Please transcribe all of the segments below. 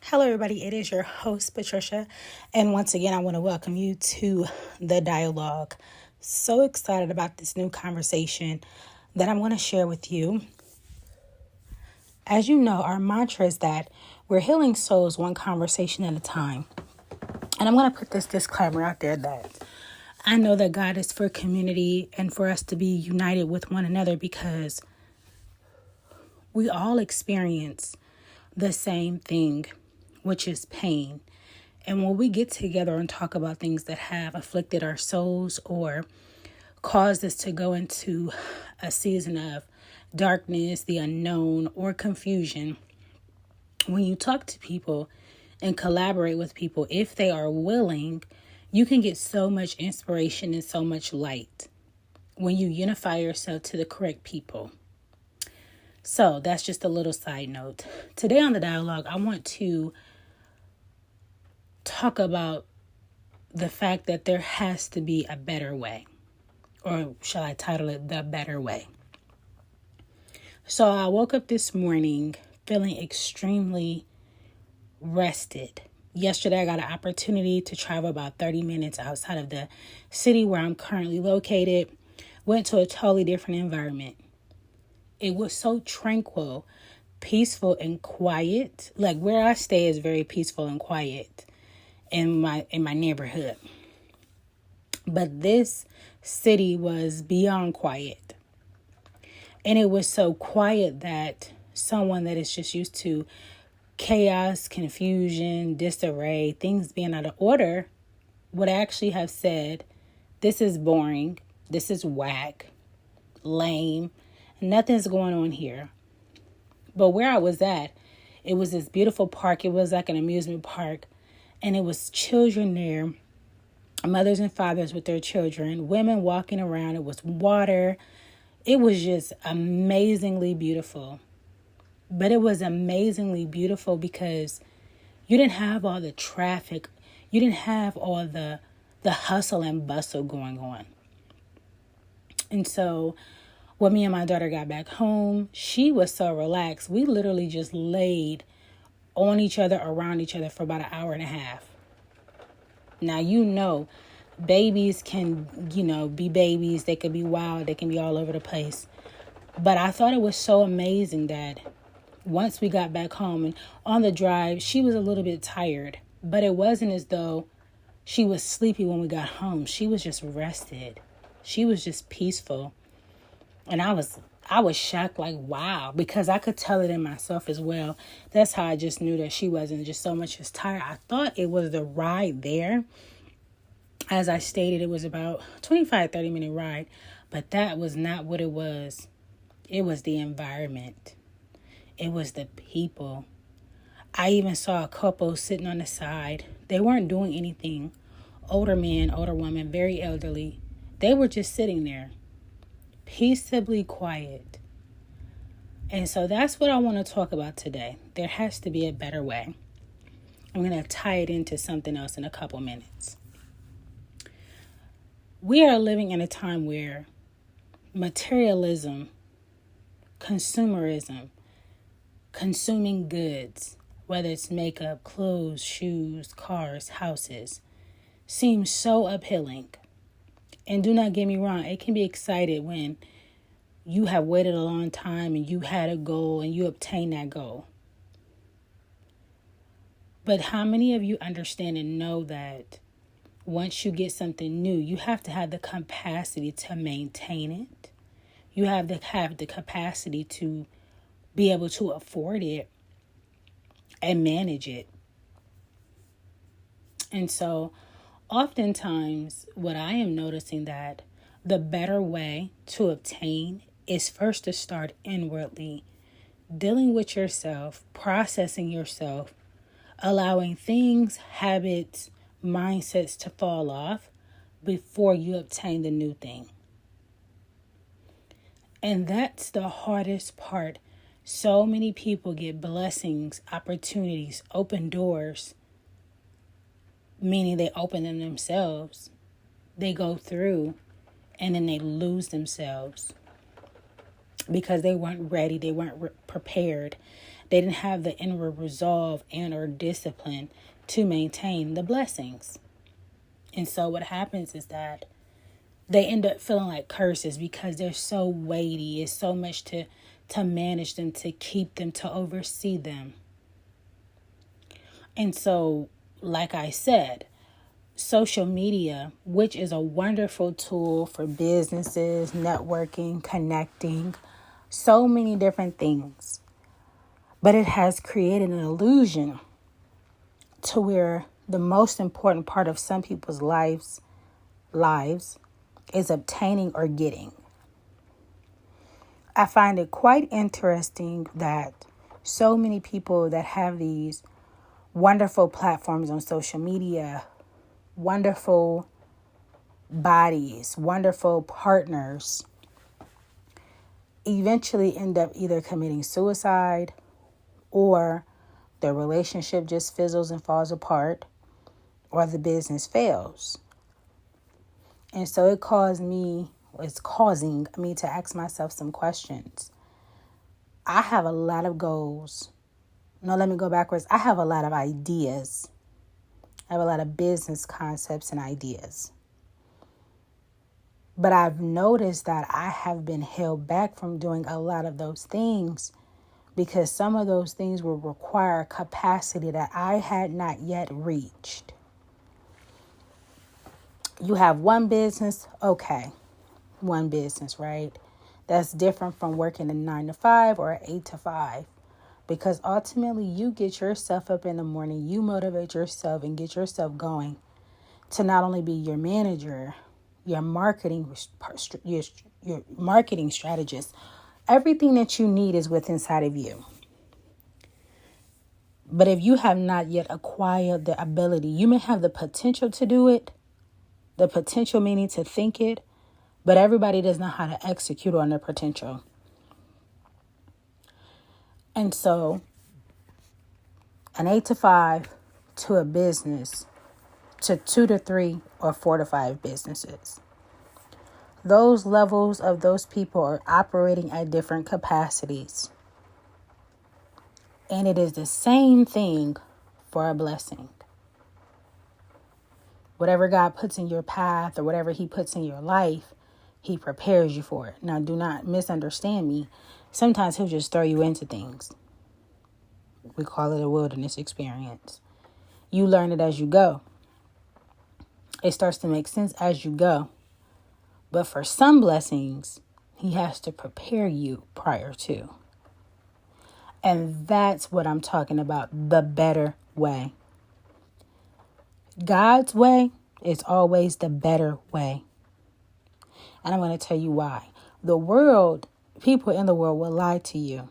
Hello, everybody. It is your host, Patricia. And once again, I want to welcome you to the dialogue. So excited about this new conversation that I'm going to share with you. As you know, our mantra is that we're healing souls one conversation at a time. And I'm going to put this disclaimer out there that I know that God is for community and for us to be united with one another because we all experience the same thing, which is pain. And when we get together and talk about things that have afflicted our souls or caused us to go into a season of darkness, the unknown, or confusion, when you talk to people and collaborate with people, if they are willing, you can get so much inspiration and so much light when you unify yourself to the correct people. So that's just a little side note. Today on the dialogue, I want to talk about the fact that there has to be a better way, or shall I title it The Better Way? So I woke up this morning feeling extremely rested. Yesterday, I got an opportunity to travel about 30 minutes outside of the city where I'm currently located. Went to a totally different environment. It was so tranquil, peaceful, and quiet. Like where I stay is very peaceful and quiet in my neighborhood. But this city was beyond quiet. And it was so quiet that someone that is just used to chaos, confusion, disarray, things being out of order would actually have said, this is boring, this is whack, lame, nothing's going on here. But where I was at, it was this beautiful park. It was like an amusement park. And it was children there, mothers and fathers with their children, women walking around. It was water. It was just amazingly beautiful. But it was amazingly beautiful because you didn't have all the traffic. You didn't have all the hustle and bustle going on. And so when me and my daughter got back home, she was so relaxed. We literally just laid on each other, around each other for about an hour and a half. Now, babies can, be babies. They could be wild. They can be all over the place. But I thought it was so amazing that once we got back home and on the drive, she was a little bit tired. But it wasn't as though she was sleepy when we got home. She was just rested. She was just peaceful. And I was shocked, like, wow, because I could tell it in myself as well. That's how I just knew that she wasn't just so much as tired. I thought it was the ride there. As I stated, it was about 25-30 minute ride, but that was not what it was. It was the environment. It was the people. I even saw a couple sitting on the side. They weren't doing anything. Older men, older women, very elderly. They were just sitting there, peaceably quiet. And so that's what I want to talk about today. There has to be a better way. I'm going to tie it into something else in a couple minutes. We are living in a time where materialism, consumerism, consuming goods, whether it's makeup, clothes, shoes, cars, houses, seems so appealing. And do not get me wrong, it can be excited when you have waited a long time and you had a goal and you obtained that goal. But how many of you understand and know that once you get something new, you have to have the capacity to maintain it? You have to have the capacity to be able to afford it and manage it. And so oftentimes what I am noticing that the better way to obtain is first to start inwardly, dealing with yourself, processing yourself, allowing things, habits, mindsets to fall off before you obtain the new thing. And that's the hardest part. So many people get blessings, opportunities, open doors, meaning they open them themselves. They go through and then they lose themselves because they weren't ready. They weren't prepared. They didn't have the inward resolve and or discipline to maintain the blessings. And so what happens is that they end up feeling like curses because they're so weighty. It's so much to manage them, to keep them, to oversee them. And so, like I said, social media, which is a wonderful tool for businesses, networking, connecting, so many different things. But it has created an illusion to where the most important part of some people's lives is obtaining or getting. I find it quite interesting that so many people that have these wonderful platforms on social media, wonderful bodies, wonderful partners, eventually end up either committing suicide or their relationship just fizzles and falls apart or the business fails. And so it's causing me to ask myself some questions. I have a lot of goals. No, let me go backwards. I have a lot of ideas. I have a lot of business concepts and ideas. But I've noticed that I have been held back from doing a lot of those things because some of those things will require capacity that I had not yet reached. You have one business, okay. One business, right? That's different from working a 9 to 5 or an 8 to 5. Because ultimately you get yourself up in the morning, you motivate yourself and get yourself going to not only be your manager, your marketing strategist. Everything that you need is within inside of you. But if you have not yet acquired the ability, you may have the potential to do it, the potential meaning to think it, but everybody doesn't know how to execute on their potential. And so an 8 to 5 to a business to 2 to 3 or 4 to 5 businesses. Those levels of those people are operating at different capacities. And it is the same thing for a blessing. Whatever God puts in your path or whatever he puts in your life, he prepares you for it. Now, do not misunderstand me. Sometimes he'll just throw you into things. We call it a wilderness experience. You learn it as you go. It starts to make sense as you go. But for some blessings, he has to prepare you prior to. And that's what I'm talking about, the better way. God's way is always the better way. And I'm going to tell you why. People in the world will lie to you.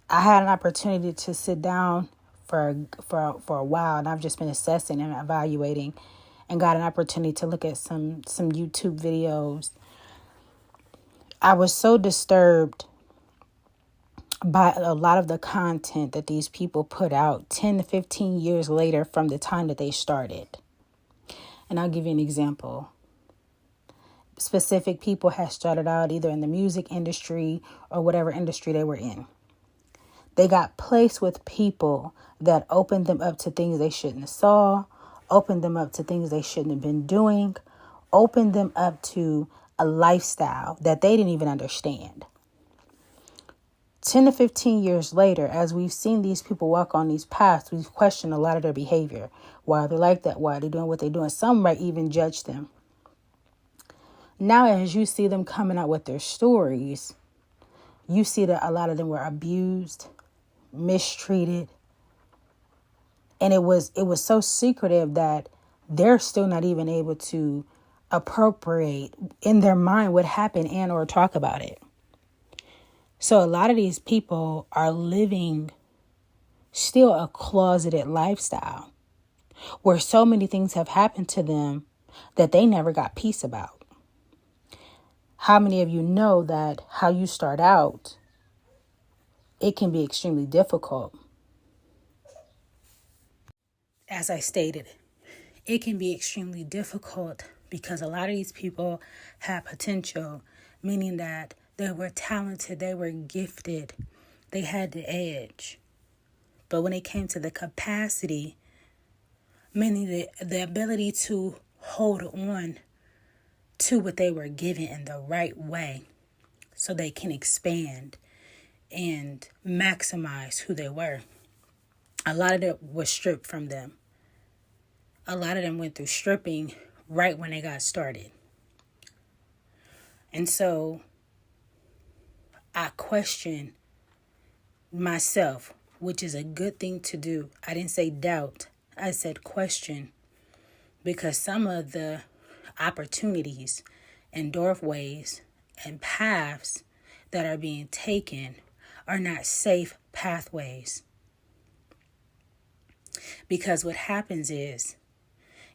I had an opportunity to sit down for a while, and I've just been assessing and evaluating, and got an opportunity to look at some YouTube videos. I was so disturbed by a lot of the content that these people put out 10 to 15 years later from the time that they started. And I'll give you an example. Specific people had started out either in the music industry or whatever industry they were in. They got placed with people that opened them up to things they shouldn't have saw, opened them up to things they shouldn't have been doing, opened them up to a lifestyle that they didn't even understand. 10 to 15 years later, as we've seen these people walk on these paths, we've questioned a lot of their behavior. Why are they like that? Why are they doing what they're doing? Some might even judge them. Now, as you see them coming out with their stories, you see that a lot of them were abused, mistreated. And it was so secretive that they're still not even able to appropriate in their mind what happened and or talk about it. So a lot of these people are living still a closeted lifestyle where so many things have happened to them that they never got peace about. How many of you know that how you start out, it can be extremely difficult? As I stated, it can be extremely difficult because a lot of these people have potential, meaning that they were talented, they were gifted, They had the edge. But when it came to the capacity, meaning the ability to hold on to what they were given in the right way so they can expand and maximize who they were, a lot of it was stripped from them. A lot of them went through stripping right when they got started. And so I question myself, which is a good thing to do. I didn't say doubt. I said question, because some of the opportunities and doorways and paths that are being taken are not safe pathways. Because what happens is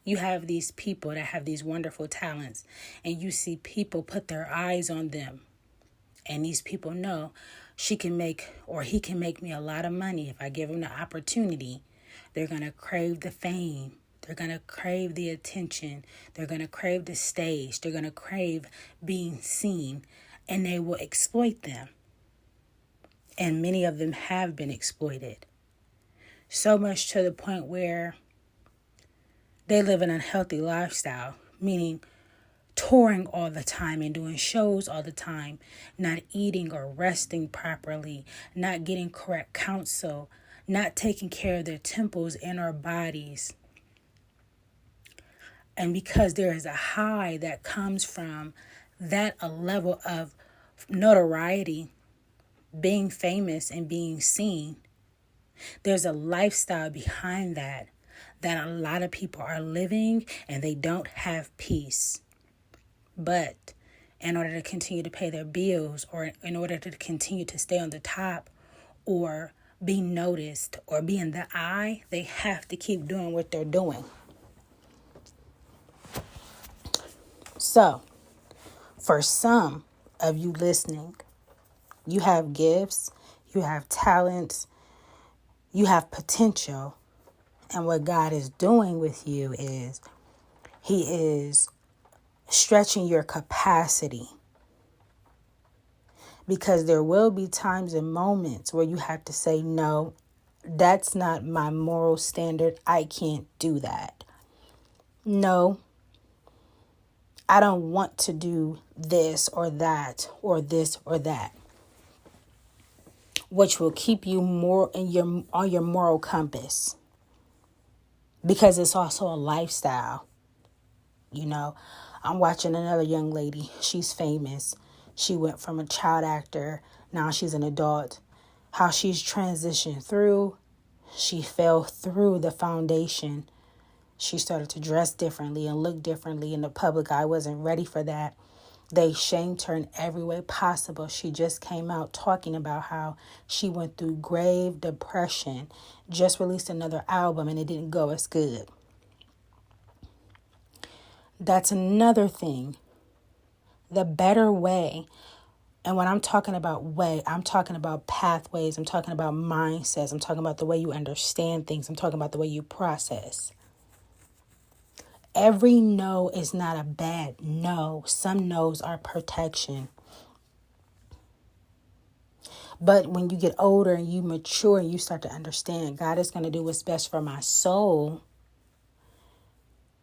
you have these people that have these wonderful talents, and you see people put their eyes on them. And these people know she can make, or he can make me a lot of money if I give him the opportunity. They're going to crave the fame. They're going to crave the attention. They're going to crave the stage. They're going to crave being seen, and they will exploit them. And many of them have been exploited. So much to the point where they live an unhealthy lifestyle, meaning touring all the time and doing shows all the time, not eating or resting properly, not getting correct counsel, not taking care of their temples and our bodies. And because there is a high that comes from that, a level of notoriety, being famous and being seen, there's a lifestyle behind that a lot of people are living, and they don't have peace. But in order to continue to pay their bills, or in order to continue to stay on the top, or be noticed, or be in the eye, they have to keep doing what they're doing. So, for some of you listening, you have gifts, you have talents, you have potential. And what God is doing with you is He is stretching your capacity. Because there will be times and moments where you have to say, no, that's not my moral standard. I can't do that. No, I don't want to do this or that or this or that, which will keep you more on your moral compass, because it's also a lifestyle. You know, I'm watching another young lady. She's famous. She went from a child actor. Now she's an adult. How she's transitioned through. She fell through the foundation. She started to dress differently and look differently in the public eye. Wasn't ready for that. They shamed her in every way possible. She just came out talking about how she went through grave depression. Just released another album and it didn't go as good. That's another thing. The better way. And when I'm talking about way, I'm talking about pathways. I'm talking about mindsets. I'm talking about the way you understand things. I'm talking about the way you process. Every no is not a bad no. Some no's are protection. But when you get older and you mature and you start to understand God is going to do what's best for my soul,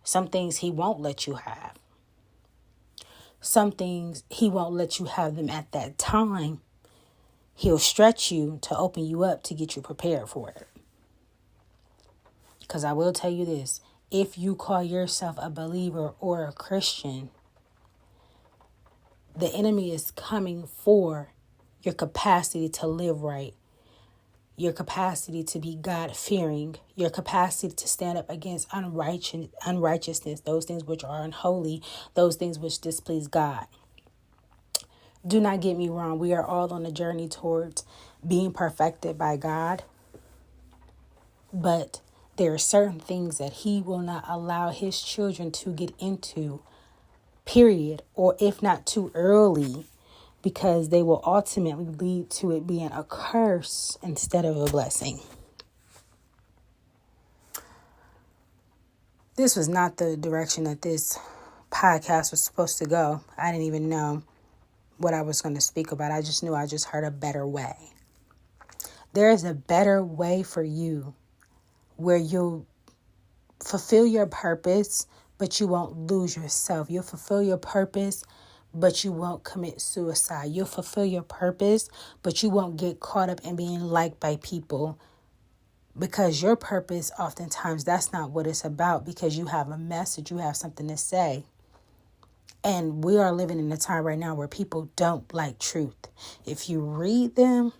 some things He won't let you have. Some things He won't let you have them at that time. He'll stretch you to open you up to get you prepared for it. Because I will tell you this. If you call yourself a believer or a Christian, the enemy is coming for your capacity to live right, your capacity to be God-fearing, your capacity to stand up against unrighteousness, those things which are unholy, those things which displease God. Do not get me wrong. We are all on a journey towards being perfected by God. But there are certain things that He will not allow His children to get into, period, or if not too early, because they will ultimately lead to it being a curse instead of a blessing. This was not the direction that this podcast was supposed to go. I didn't even know what I was going to speak about. I just knew I just heard a better way. There is a better way for you where you'll fulfill your purpose, but you won't lose yourself. You'll fulfill your purpose, but you won't commit suicide. You'll fulfill your purpose, but you won't get caught up in being liked by people, because your purpose, oftentimes, that's not what it's about, because you have a message, you have something to say. And we are living in a time right now where people don't like truth. If you read them,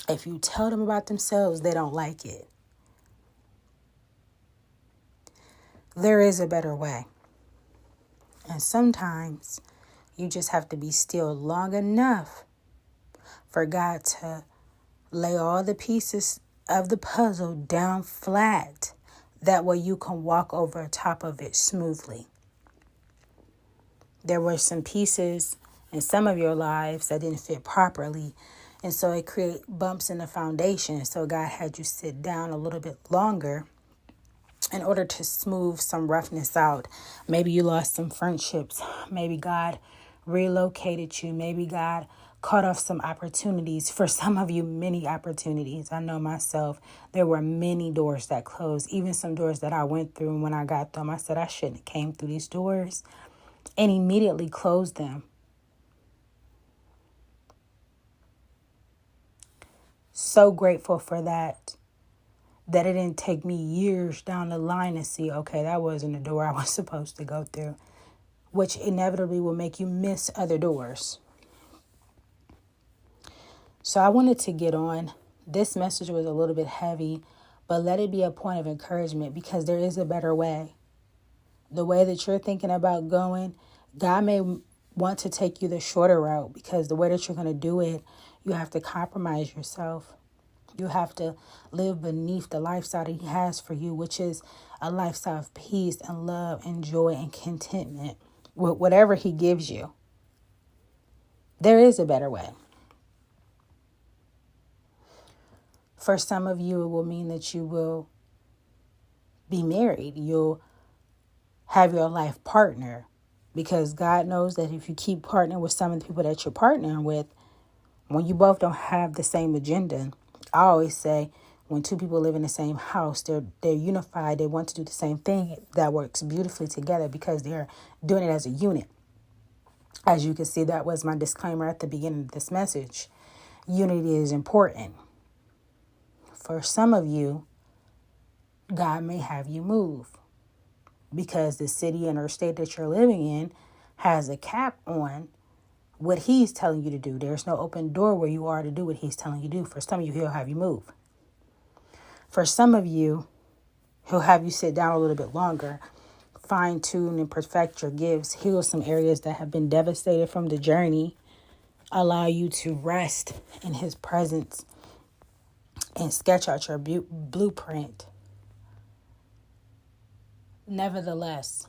if you tell them about themselves, they don't like it. There is a better way. And sometimes you just have to be still long enough for God to lay all the pieces of the puzzle down flat. That way you can walk over top of it smoothly. There were some pieces in some of your lives that didn't fit properly. And so it created bumps in the foundation. So God had you sit down a little bit longer in order to smooth some roughness out. Maybe you lost some friendships. Maybe God relocated you. Maybe God cut off some opportunities. For some of you, many opportunities. I know myself, there were many doors that closed. Even some doors that I went through, and when I got them, I said I shouldn't have came through these doors, and immediately closed them. So grateful for that it didn't take me years down the line to see, okay, that wasn't the door I was supposed to go through, which inevitably will make you miss other doors. So I wanted to get on. This message was a little bit heavy, but let it be a point of encouragement, because there is a better way. The way that you're thinking about going, God may want to take you the shorter route, because the way that you're going to do it, you have to compromise yourself. You have to live beneath the lifestyle that He has for you, which is a lifestyle of peace and love and joy and contentment with whatever He gives you. There is a better way. For some of you, it will mean that you will be married. You'll have your life partner, because God knows that if you keep partnering with some of the people that you're partnering with, when you both don't have the same agenda, I always say when two people live in the same house, they're unified. They want to do the same thing. That works beautifully together because they're doing it as a unit. As you can see, that was my disclaimer at the beginning of this message. Unity is important. For some of you, God may have you move, because the city and or state that you're living in has a cap on what He's telling you to do. There's no open door where you are to do what He's telling you to do. For some of you, He'll have you move. For some of you, He'll have you sit down a little bit longer, fine tune and perfect your gifts, heal some areas that have been devastated from the journey, allow you to rest in His presence, and sketch out your blueprint. Nevertheless,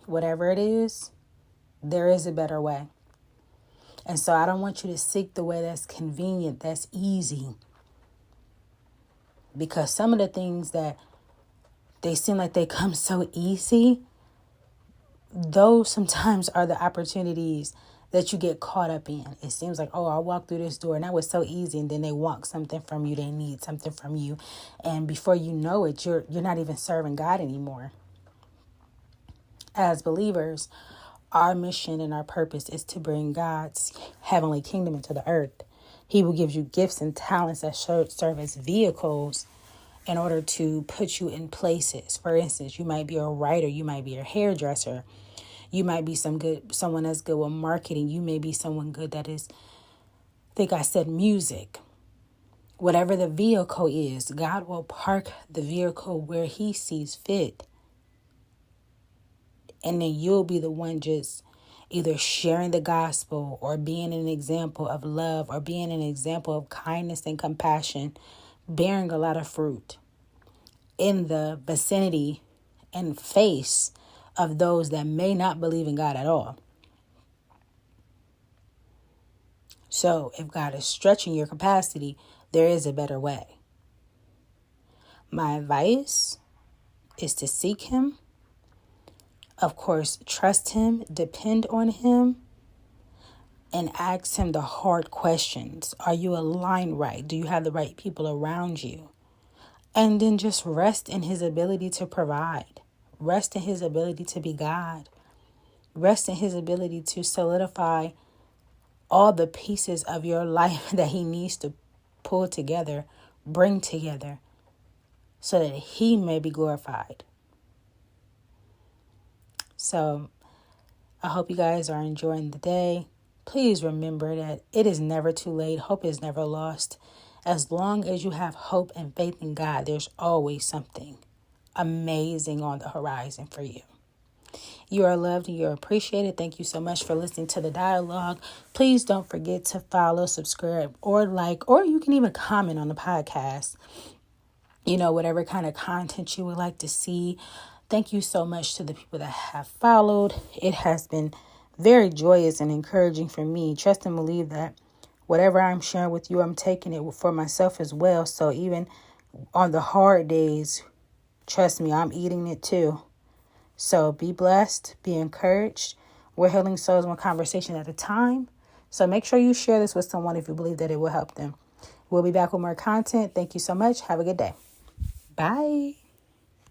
whatever it is, there is a better way. And so I don't want you to seek the way that's convenient, that's easy. Because some of the things that they seem like they come so easy, those sometimes are the opportunities that you get caught up in. It seems like, oh, I walked through this door and that was so easy. And then they want something from you. They need something from you. And before you know it, you're not even serving God anymore. As believers, our mission and our purpose is to bring God's heavenly kingdom into the earth. He will give you gifts and talents that serve as vehicles in order to put you in places. For instance, you might be a writer, you might be a hairdresser, you might be someone that's good with marketing, you may be someone good that is, I think I said music. Whatever the vehicle is, God will park the vehicle where He sees fit. And then you'll be the one just either sharing the gospel or being an example of love or being an example of kindness and compassion, bearing a lot of fruit in the vicinity and face of those that may not believe in God at all. So if God is stretching your capacity, there is a better way. My advice is to seek Him. Of course, trust Him, depend on Him, and ask him the hard questions. Are you aligned right? Do you have the right people around you? And then just rest in his ability to provide. Rest in his ability to be God. Rest in his ability to solidify all the pieces of your life that he needs to pull together, bring together, so that he may be glorified. So I hope you guys are enjoying the day. Please remember that it is never too late. Hope is never lost. As long as you have hope and faith in God, there's always something amazing on the horizon for you. You are loved and you're appreciated. Thank you so much for listening to the dialogue. Please don't forget to follow, subscribe, or like, or you can even comment on the podcast. Whatever kind of content you would like to see. Thank you so much to the people that have followed. It has been very joyous and encouraging for me. Trust and believe that whatever I'm sharing with you, I'm taking it for myself as well. So even on the hard days, trust me, I'm eating it too. So be blessed, be encouraged. We're healing souls one conversation at a time. So make sure you share this with someone if you believe that it will help them. We'll be back with more content. Thank you so much. Have a good day. Bye.